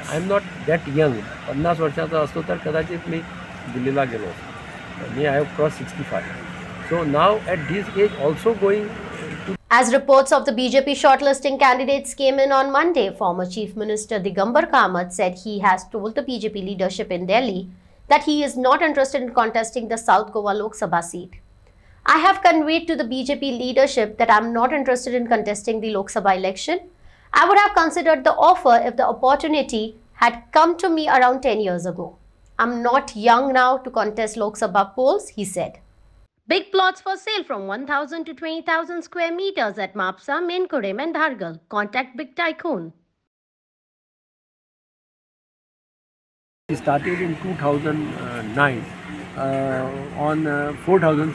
I am not that young. 50 वर्षाचा असतो तर कदाचित मी दिल्लीला गेलो असतो. मी I have cross 65. So now at this age also going. As reports of the BJP shortlisting candidates came in on Monday, former Chief Minister Digambar Kamath said he has told the BJP leadership in Delhi that he is not interested in contesting the South Goa Lok Sabha seat. I have conveyed to the BJP leadership that I am not interested in contesting the Lok Sabha election. I would have considered the offer if the opportunity had come to me around 10 years ago. I'm not young now to contest Lok Sabha polls, he said. Big plots for sale from 1,000 to 20,000 square meters at Mapsa, Menkurem and Dhargal. Contact Big Tycoon. He started in 2009 on 4,000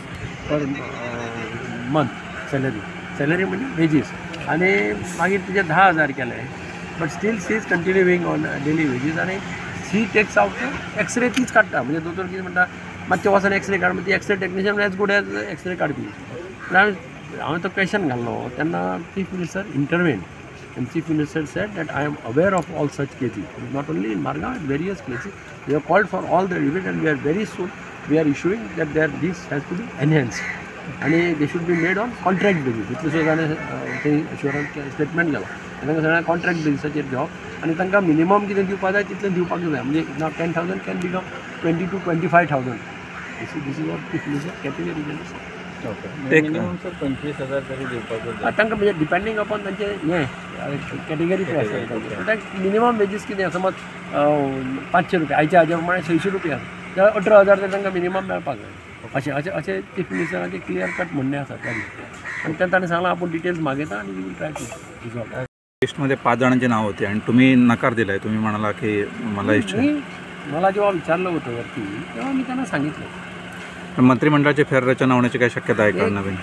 per month salary म्हणजे wages. आणि मागीर तिचे 10,000 केले. But still she is continuing on daily wages. आणि शी text out x ray तीच काडटा. म्हणजे दोतोर कितें म्हणटा मातशें वचून एक्सरे काड. ती X-ray technician as good as X-ray काडपी. हांवें तो क्वेश्चन घाल्लो तेन्ना chief minister intervene. And Chief Minister said that I am aware of all such cases, not only in Margao, in various places. We have called for all the debate, and we are very soon we are issuing that this has to be enhanced, and they should be made on contract basis. इतले सुद्दां एश्योरन्स statement गेलो. तांकां सगळ्यांक contract बेसिसाचेर job. आनी तांकां minimum कितें दिवपाक जाय तितलें दिवपाक जाय. म्हणजे नाव 10,000 can become 20,000 to 25,000. This is what Chief Minister categorically. Minimum sir 25,000 तरी दिवपाक तांकां म्हणजे डिपेंडींग अपॉन तांचे हें कॅटेगरी आसता. मिनिमम वेजीस कितें समज 500 रुपया आयच्या हाज्या प्रमाणे 600 रुपया जाल्यार 18,000 तर तांकां मिनिमम मेळपाक जाय. अशें चीफ मिनिस्टराचें क्लियर कट म्हणणें आसा त्या दिसा. आनी तें ताणें सांगलां आपूण डिटेल्स मागयता आनी we will try to resolve. लिस्टमध्ये 5 जणांची नाव होती आणि तुम्ही नकार दिलाय. तुम्ही म्हणाला की मला जेव्हा विचारलं होतं वरती तेव्हा मी त्यांना सांगितलं मंत्रिमंडळाची फेररचना होण्याची काय शक्यता आहे का नवीन?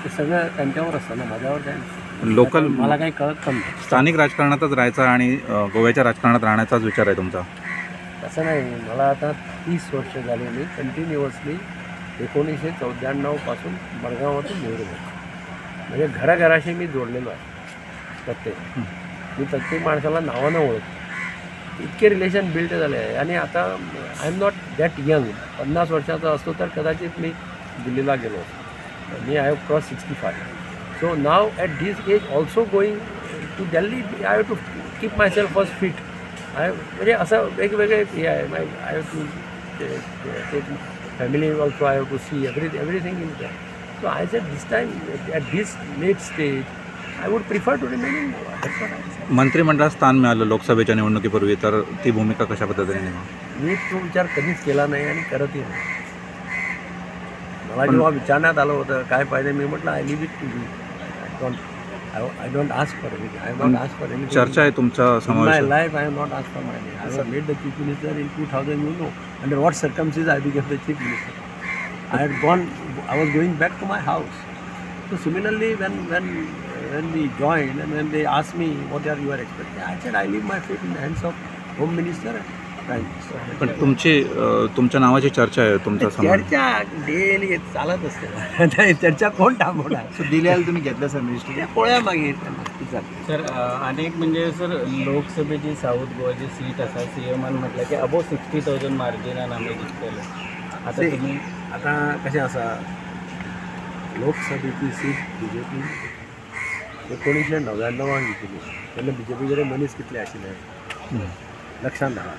ते सगळं त्यांच्यावर असतं ना, माझ्यावर काय. लोकल मला काही कळत पण नाही. स्थानिक राजकारणातच राहायचा आणि गोव्याच्या राजकारणात राहण्याचाच विचार आहे तुमचा? तसं नाही. मला आता 30 वर्ष झाले. मी कंटिन्युअसली 1994 पासून मडगावातून निवडून म्हणजे घराघराशी मी जोडलेलो आहे. मी प्रत्येक माणसाला नावानं ओळखतो. इतके रिलेशन बिल्ड झाले आहे. आणि आता I am not that young. 50 वर्षाचा असतो तर कदाचित मी दिल्लीला गेलो असतो. मी I have cross 65. So now at this age also going to Delhi. I have to keep myself first fit. म्हणजे असं वेगवेगळे हे आहे. I have to take family also. I have to see everything in that. So I said this time at this late stage I would prefer to remain in Goa. मंत्रिमंडळात स्थान मिळालं लोकसभेच्या निवडणुकीपूर्वी, तर ती भूमिका कशा पद्धतीने? मी तो विचार कधीच केला नाही आणि करतही नाही. मला जेव्हा विचारण्यात आलं होतं काय पाहिजे, मी म्हटलं I leave it to you. I don't ask for anything. I don't ask for anything. चर्चा आहे तुमचा समावेश. My life I am not ask for my name. I have made the chief minister in 2000. You know under what circumstances I became the chief minister. I was going back to my house. So similarly, when we joined and when they asked me what are you are expecting, I said I leave my fate in the hands of Home Minister and Prime Minister. पण तुमच्या नावाची चर्चा आहे. तुमचा चर्चा daily चालत असते. चर्चा कोण थांबवणार? सो दिल्लीला तुम्ही घेतलं सर मिनिस्टर पोळ्या मागे सर. अनेक म्हणजे सर लोकसभेची साऊथ गोवाची सीट असा सीएमान म्हटलं की अबो 60,000 मार्जिनान आम्ही जिंकलेलो. आता तुम्ही आता कशें आसा, लोकसभेची सीट BJP 1999 जिंकली. तेन्ना BJP कडेन मनीस कितले आशिल्ले लक्षांत घाला.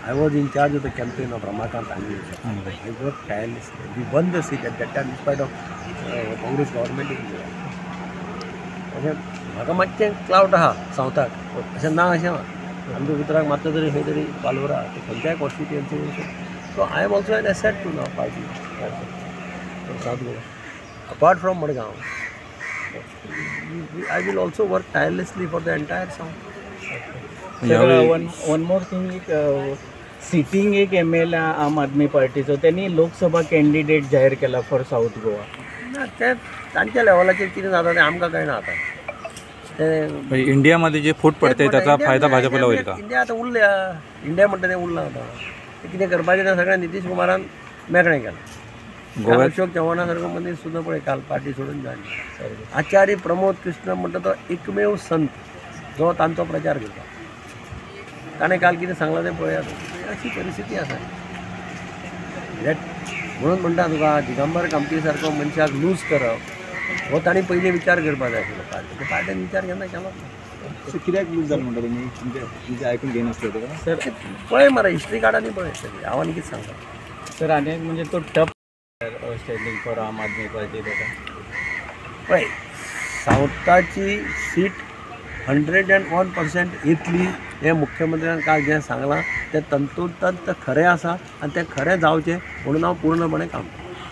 I was in charge of the campaign of Ramakant Angle. I work tirelessly. We won the seat at that time in spite of Congress government. अशें म्हाका मातशें क्लावट आहा सावथाक, अशें ना अशें आमच्या उतराक मातसो तरी खंय तरी पालवरा ते खंयच्याय constituency. So I am also an asset to नाव party south Goa. Apart from Madgaon, I will also work tirelessly for the entire South. One more thing, एक सिटिंग एक MLA आम आदमी पार्टीचो त्यांनी लोकसभा कॅन्डिडेट जाहीर केला फॉर साऊथ गोवा. ना ते तांच्या लेवलाचेर कितें जाता तें आमकां कळना. आता ते इंडियामध्ये जे फूट पडते त्याचा फायदा भाजपला होईल का? इंडिया आता उरल्या. इंडिया म्हणटा तें उरलां. आता ते कितें करपाचें तें सगळें नितीश कुमारान मेकळें केलां. अशोक चव्हाणा सारको मनीस सुद्दां पळय काल पार्टी सोडून जाय. आचार्य प्रमोद कृष्ण म्हणटा तो एकमेव संत जो तांचो प्रचार करता. ताणें काल कितें सांगलां तें पळयात अशी परिस्थिती आसा म्हणून म्हणटा तुका दिगंबर कामती सारको मनशाक लूज करप हो तांणी पयलीं विचार करपाक जाय आशिल्लो पार्टीन विचार केन्ना केलोच ना कित्याक लूज जालें म्हणटा तुमी तुमचें आयकून घेयनासलें तुका सर पळय मरे हिस्ट्री कार्डांनी पळय सगळी हांव आनी कितें सांगता सर आनी एक म्हणजे तो टफ स्टँडींग फॉर आम आदमी पार्टी ताका पळय सावथाची सीट 101% येतली हें मुख्यमंत्र्यान काल जें सांगलां तें तंतोतंत खरें आसा आनी तें खरें जावचें म्हणून हांव पूर्णपणे काम करतां